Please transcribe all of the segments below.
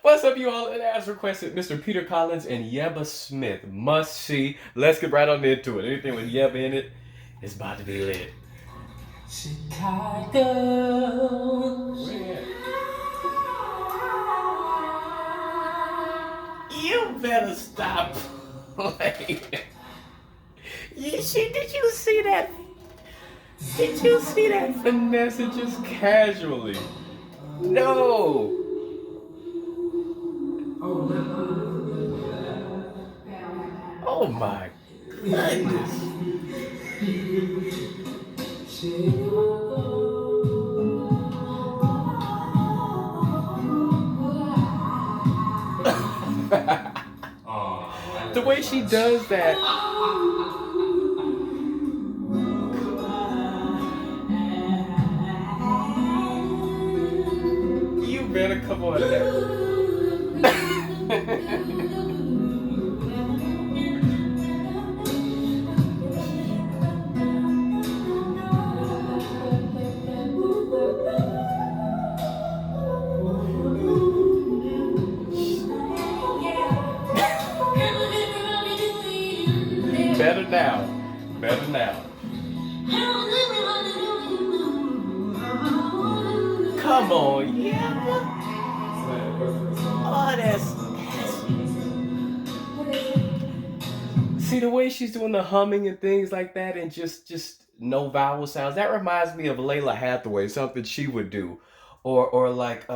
What's up, you all? And as requested, Mr. Peter Collins and Yebba Smith. Must see. Let's get right on into it. Anything with Yebba in it is about to be lit. Chicago. You better stop playing. Did you see that? Did you see that Vanessa just casually? No. Oh my goodness. The way she does that. You better come on now. Better now. Better now. Come on, yeah. Oh, that's. See the way she's doing the humming and things like that, and just no vowel sounds. That reminds me of Layla Hathaway, something she would do, or like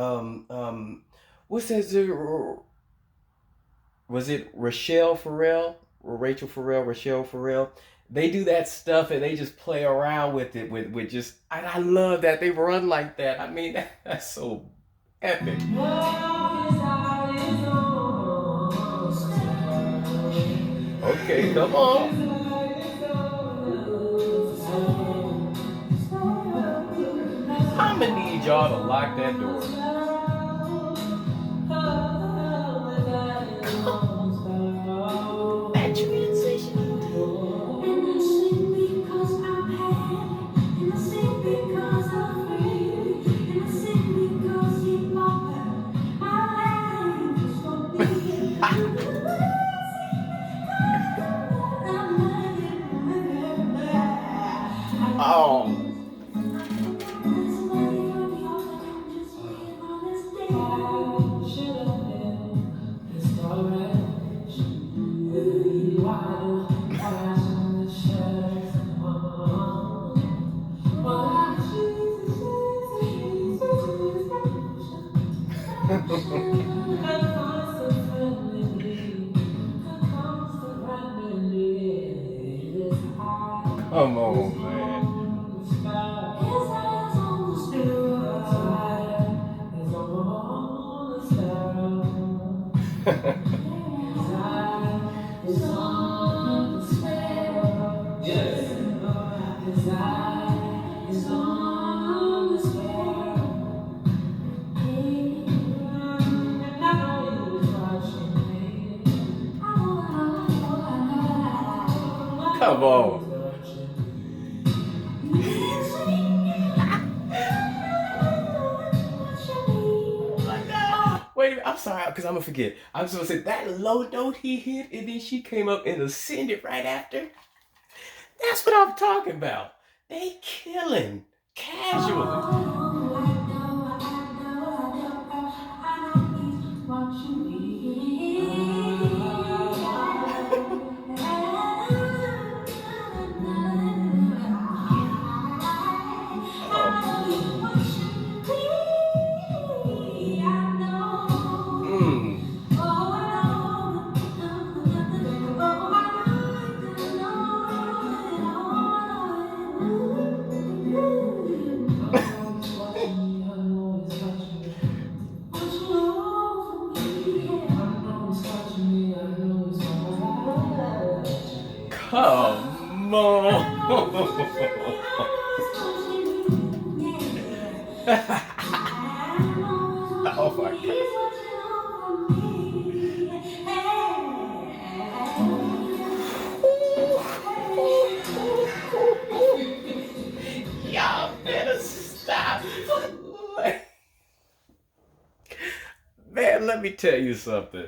what's that? Was it Rochelle Farrell or Rachel Farrell? Rochelle Farrell. They do that stuff and they just play around with it with just. And I love that they run like that. I mean, that's so epic. Okay, come on. I'ma need y'all to lock that door. That transition. Oh. Come on, man. Come on. Wait, I'm sorry, because I'm gonna forget. I was gonna say that low note he hit, and then she came up and ascended right after. That's what I'm talking about. They killing casually. Come on. Oh my god. Y'all better stop. Man, let me tell you something.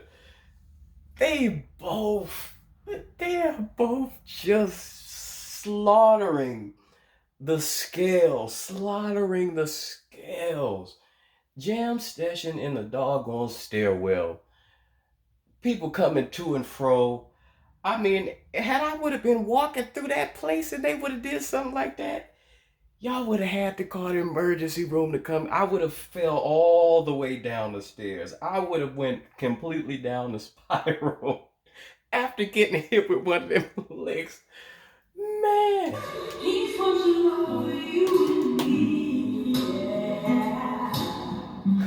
They both, they are both just slaughtering the scales. Jam session in the doggone stairwell. People coming to and fro. I mean, had I would have been walking through that place and they would have did something like that, y'all would have had to call the emergency room to come. I would have fell all the way down the stairs. I would have went completely down the spiral after getting hit with one of them legs. Man,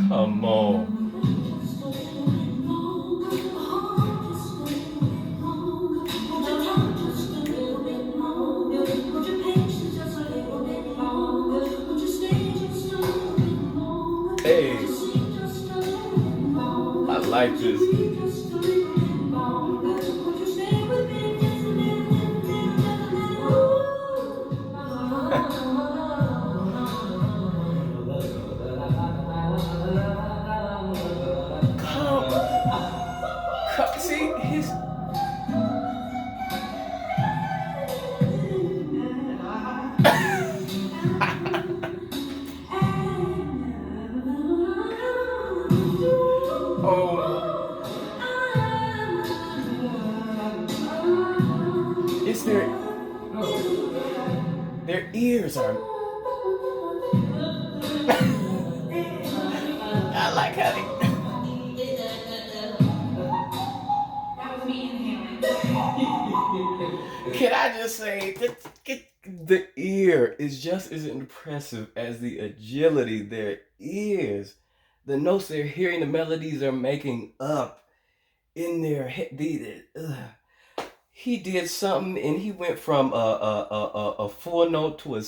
come on. Hey, I like this. Come, see his. Oh, it's their ears are. I like how they. Can I just say that the ear is just as impressive as the agility there is. The notes they're hearing, the melodies they're making up in their head. He did something, and he went from a full note to a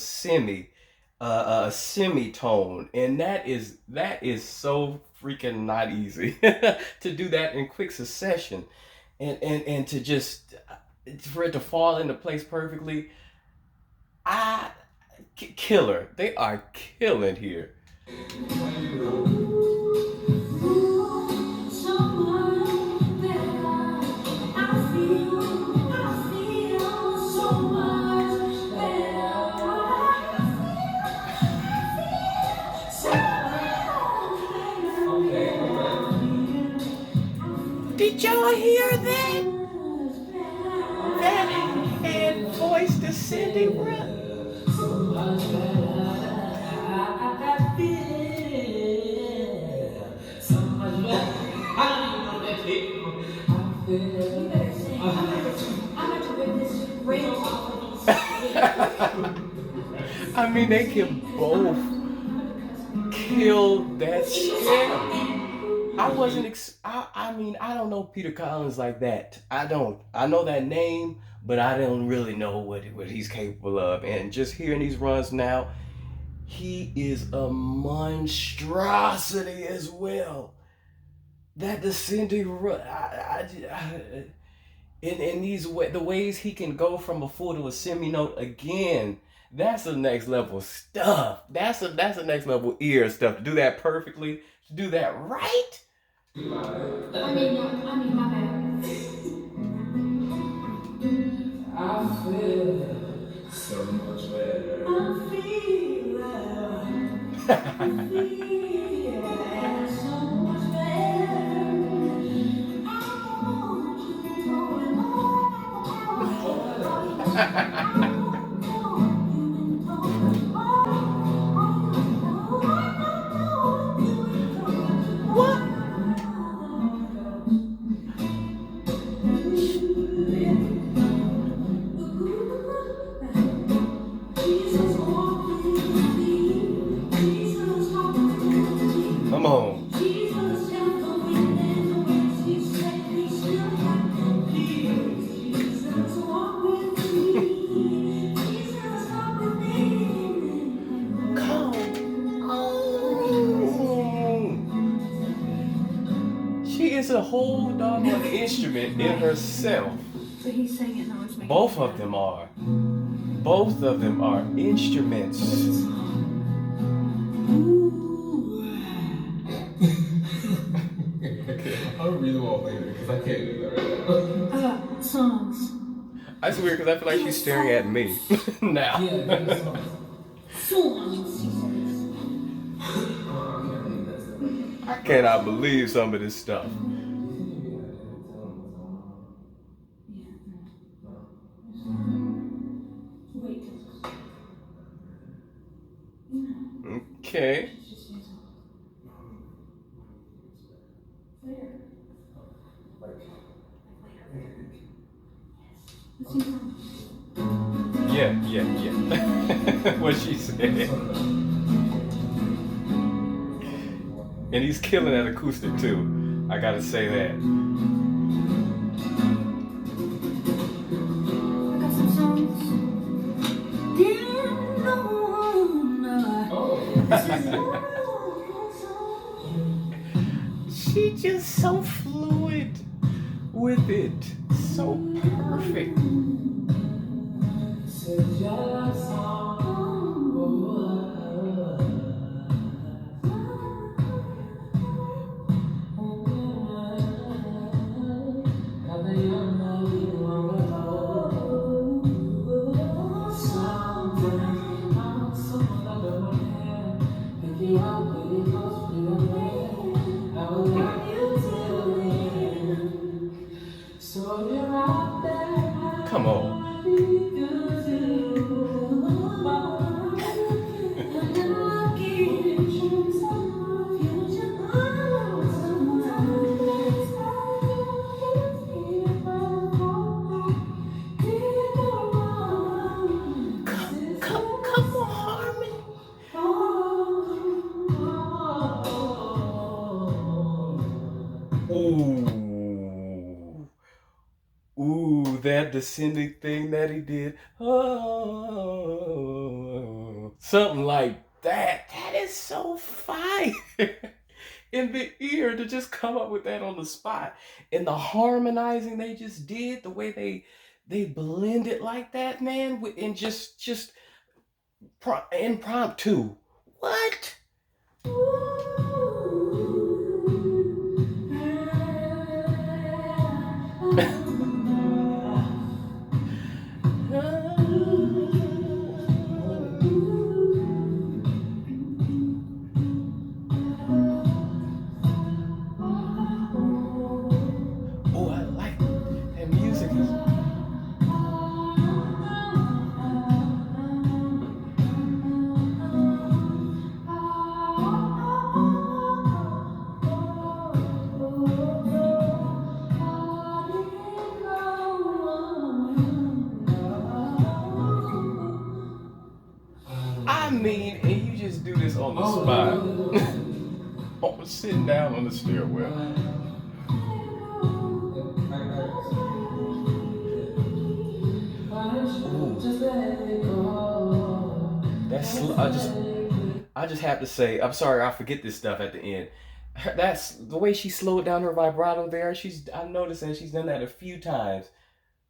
semitone, and that is so freaking not easy to do that in quick succession, and to just for it to fall into place perfectly. I Killer. They are killing here. Did y'all hear that? That head voice descending breath. I mean, they can both kill that scale. I wasn't. I mean, I don't know Peter Collins like that. I don't. I know that name, but I don't really know what he's capable of. And just hearing these runs now, he is a monstrosity as well. That descending run, in the ways he can go from a full to a semi note again. That's the next level stuff. That's the next level ear stuff. To do that perfectly, to do that right. My bad. I feel so much better. I feel so much better. What? Come on. Come on. She is a whole doggone instrument in herself. But he's saying it now. Both of them are. Both of them are instruments. I really want later because I can't do that right now. Songs. That's weird because I feel like Give she's us staring at songs. me now. Yeah, give us songs. Songs. Oh, I can't believe that's the. I cannot believe some of this stuff. Do you think you'd be able to tell them what's going on? Yeah. No. Wait. Okay. Later. Like. Yeah, yeah, yeah. What she said. And he's killing that acoustic too. I gotta say that. I got some songs. Didn't She just so fluid with it. So perfect. Hmm. So you're out Come on. there, because Come on, Harmony. Ooh. Ooh, that descending thing that he did. Oh, something like that. That is so fire. In the ear to just come up with that on the spot. And the harmonizing they just did, the way they blend it like that, man, and just impromptu. What? Oh, I like that music is. I mean, and you just do this on the spot. Oh, sitting down on the stairwell. Ooh, I just have to say, I'm sorry, I forget this stuff at the end. That's the way she slowed down her vibrato there. I'm noticing she's done that a few times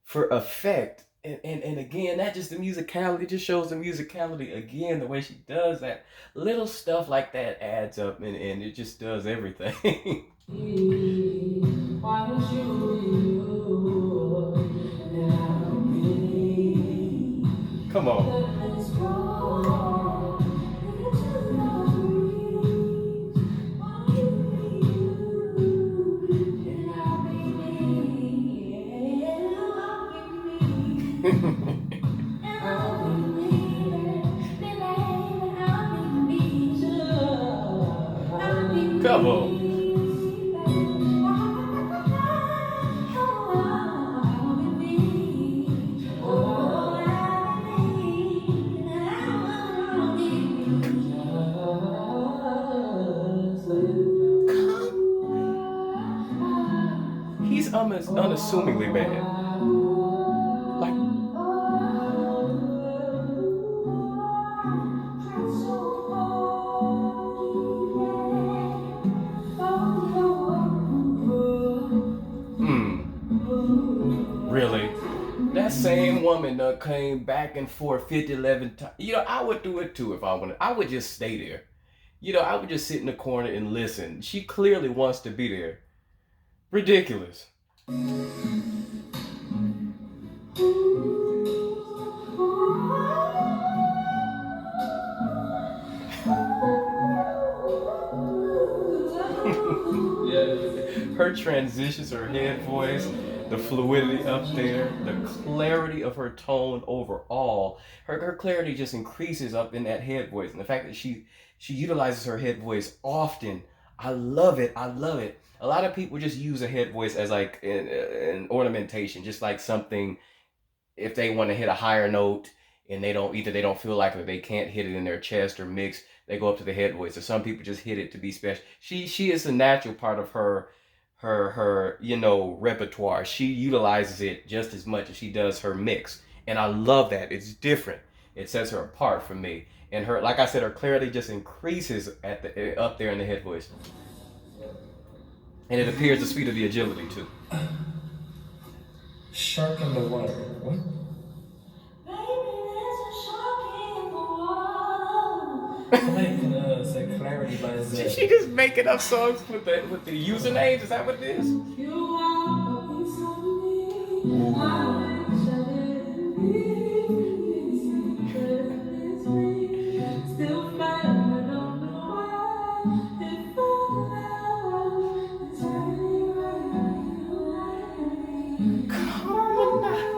for effect. And again, that just the musicality just shows the musicality again. The way she does that, little stuff like that adds up, and it just does everything. why don't you Come on. Come on. Come. He's unassumingly bad. Like, hmm, really? That same woman done came back and forth 50, 11 times. I would do it too if I wanted. I would just stay there. I would just sit in the corner and listen. She clearly wants to be there. Ridiculous. Yeah. Her transitions, her head voice, the fluidity up there, the clarity of her tone overall. Her clarity just increases up in that head voice. And the fact that she utilizes her head voice often, I love it. I love it. A lot of people just use a head voice as like an ornamentation, just like something if they want to hit a higher note and they don't feel like it, they can't hit it in their chest or mix, they go up to the head voice. So some people just hit it to be special. She is a natural part of her repertoire. She utilizes it just as much as she does her mix, and I love that. It's different. It sets her apart from me, and her, like I said, her clarity just increases at the up there in the head voice, and it appears the speed of the agility too. Shark in the water. What? Somebody can say clarity by She Zed. just making up songs with the usernames. Is that what it is? Ooh. Harmonize.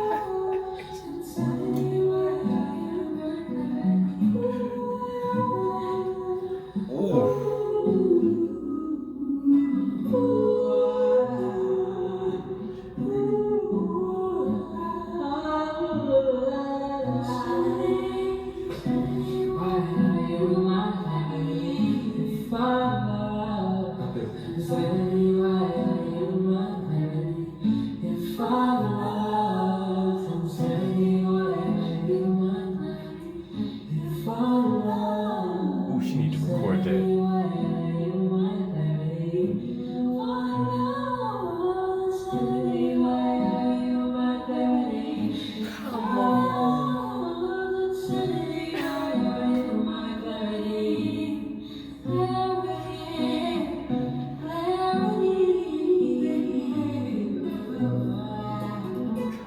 Ooh. Ooh, she need to record that. Come on.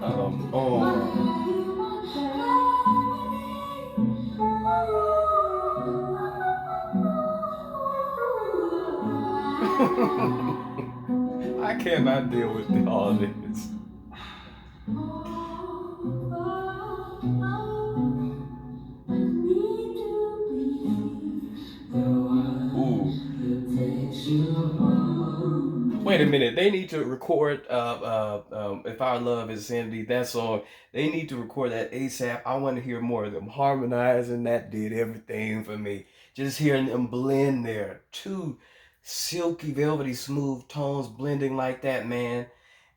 Come on. I cannot deal with all this. Ooh. Wait a minute. They need to record "If Our Love Is Sanity." That song. They need to record that ASAP. I want to hear more of them harmonizing. That did everything for me. Just hearing them blend there, two silky, velvety, smooth tones blending like that, man.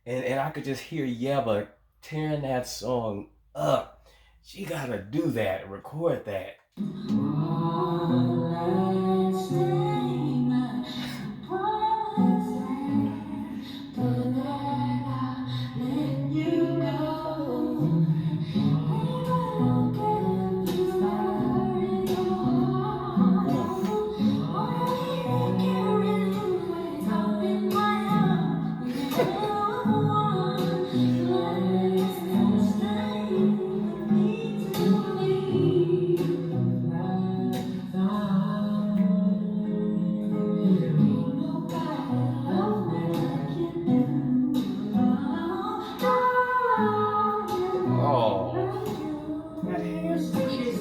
And I could just hear Yebba tearing that song up. She gotta do that. Record that. Oof. Oh, that head voice.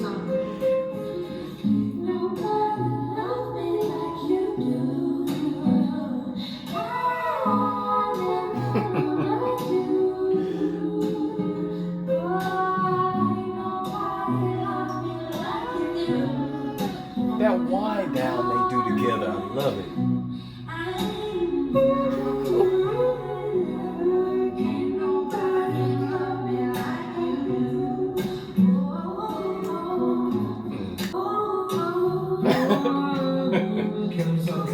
That wind down they do together, I love it. Kim Sung.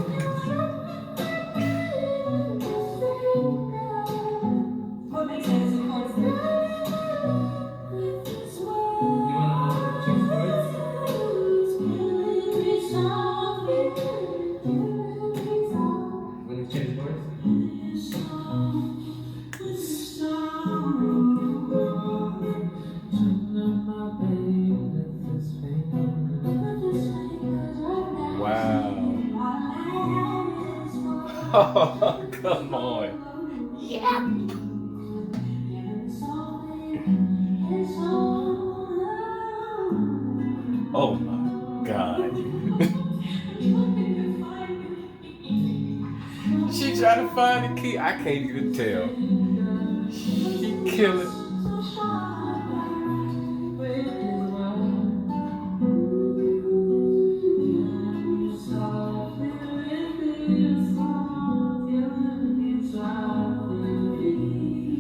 Oh, come on. Yeah. Oh my God. She trying to find the key. I can't even tell. She kill it.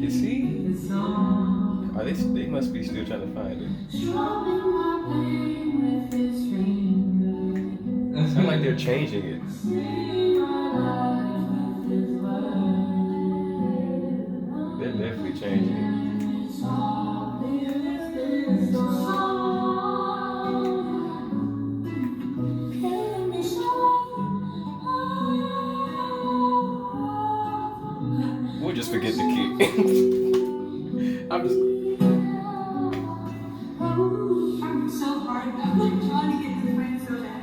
Is he? Are they must be still trying to find it. Sound like they're changing it. They're definitely changing it. We'll just forget the key. I'm just. I'm so hard. I'm like trying to get this friend so bad.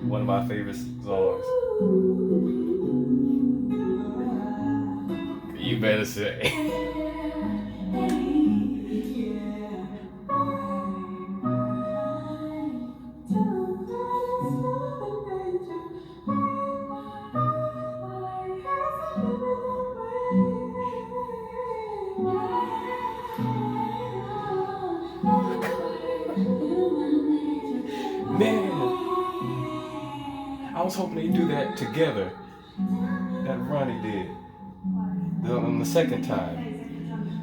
One of my favorite songs. You better say. Man, I was hoping they'd do that together. That Ronnie did. On the second time.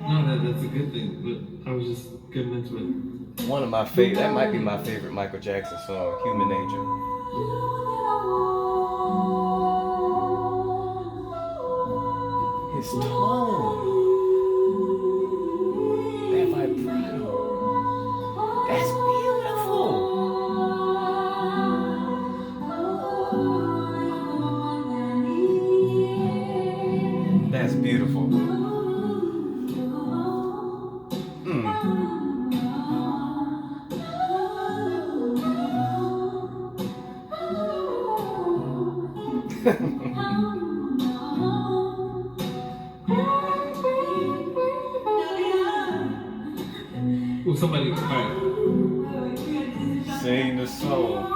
No, that's a good thing, but I was just getting into it. One of my favorite, that might be my favorite Michael Jackson song, Human Nature. His tone, that vibrato, that's beautiful. That's beautiful. Oh, somebody, alright. Sing the song.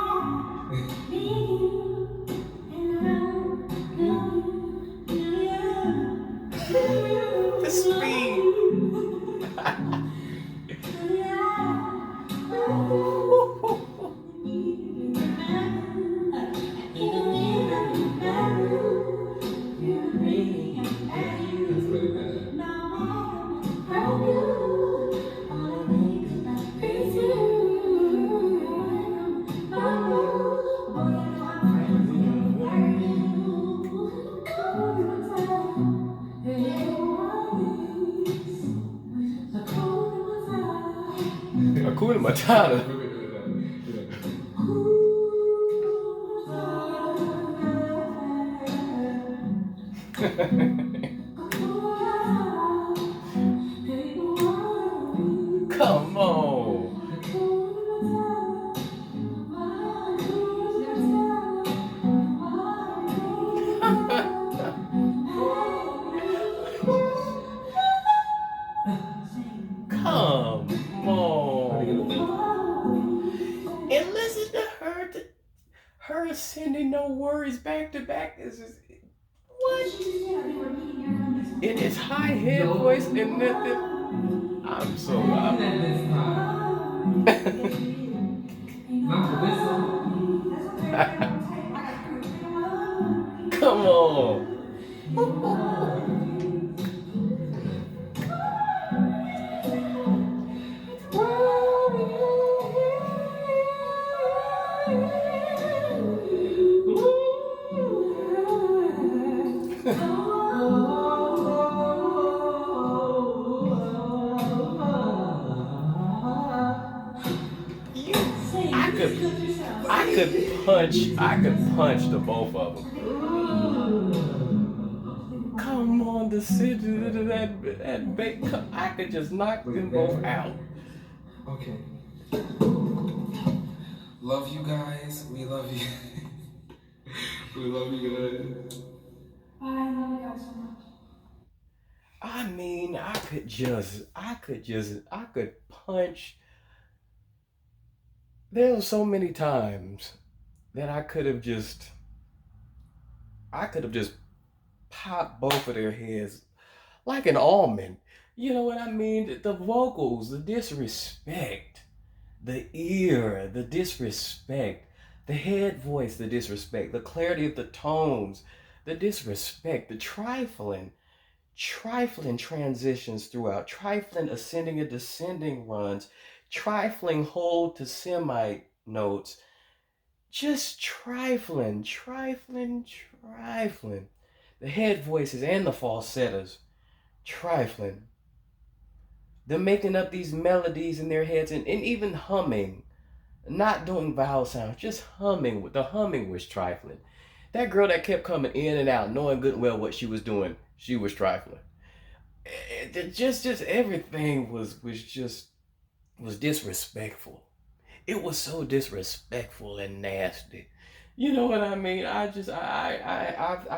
The speed. That's really bad. Hakuna Matata. Come on. Come on. And listen to her sending no worries back to back. Is just what? In his high head voice and nothing. I'm so Not this time. Not for this song. Come on. could I could punch the both of them. Come on, the city I could just knock them both out. Okay. Love you guys. We love you. We love you guys. I love you guys so much. I mean, I could punch. There were so many times that I could have just popped both of their heads like an almond. You know what I mean? The vocals, the disrespect, the ear, the disrespect, the head voice, the disrespect, the clarity of the tones, the disrespect, the trifling transitions throughout, trifling ascending and descending runs, trifling hold to semi notes, just trifling. The head voices and the falsettos, trifling. Them making up these melodies in their heads and even humming, not doing vowel sounds, just humming. The humming was trifling. That girl that kept coming in and out, knowing good and well what she was doing, she was trifling. Just everything was disrespectful. It was so disrespectful and nasty. You know what I mean? I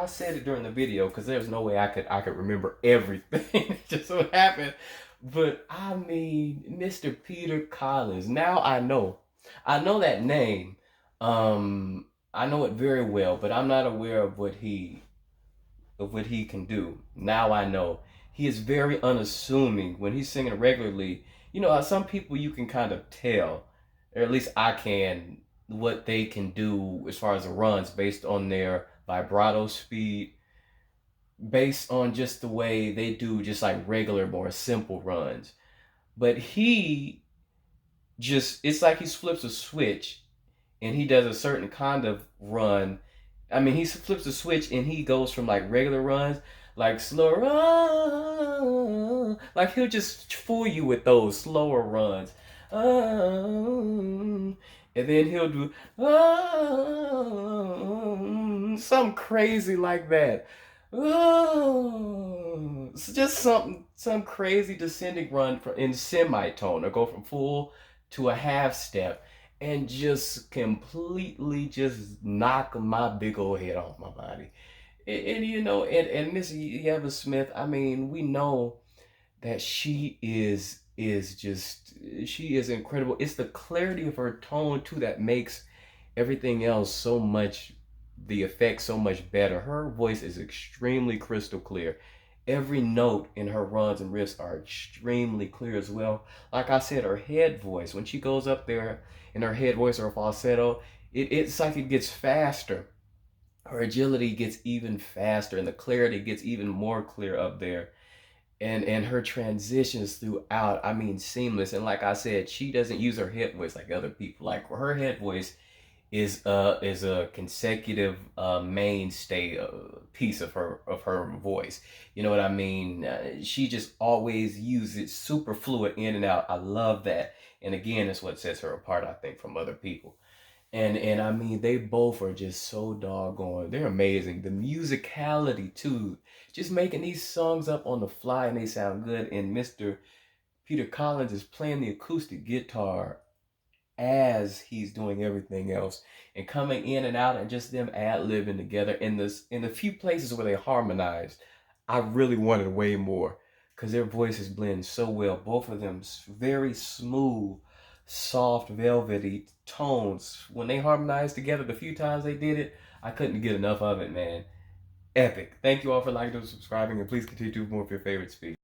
said it during the video because there's no way I could remember everything that just what happened. But I mean, Mr. Peter Collins. Now I know that name. I know it very well, but I'm not aware of what he can do. Now I know. He is very unassuming when he's singing regularly. You know, some people you can kind of tell, or at least I can, what they can do as far as the runs based on their vibrato speed, based on just the way they do just like regular, more simple runs. But he just, it's like he flips a switch and he does a certain kind of run. I mean, he flips the switch and he goes from like regular runs, like slow run, like he'll just fool you with those slower runs. And then he'll do something crazy like that. It's just some crazy descending run in semitone or go from full to a half step and just completely just knock my big old head off my body. And you know, and Miss Yebba Smith, I mean, we know that she is incredible. It's the clarity of her tone too that makes everything else so much the effect so much better. Her voice is extremely crystal clear. Every note in her runs and riffs are extremely clear as well. Like I said, her head voice, when she goes up there in her head voice or falsetto, it's like it gets faster. Her agility gets even faster and the clarity gets even more clear up there. And her transitions throughout, I mean, seamless. And like I said, she doesn't use her head voice like other people. Like her head voice is a consecutive mainstay piece of her voice. You know what I mean? She just always uses super fluid in and out. I love that. And again, that's what sets her apart, I think, from other people. And I mean, they both are just so doggone. They're amazing. The musicality too, just making these songs up on the fly and they sound good. And Mr. Peter Collins is playing the acoustic guitar as he's doing everything else and coming in and out and just them ad-libbing together in the few places where they harmonized. I really wanted way more because their voices blend so well. Both of them very smooth, soft, velvety tones. When they harmonized together the few times they did it, I couldn't get enough of it, man. Epic. Thank you all for liking and subscribing, and please continue to do more of your favorite speak.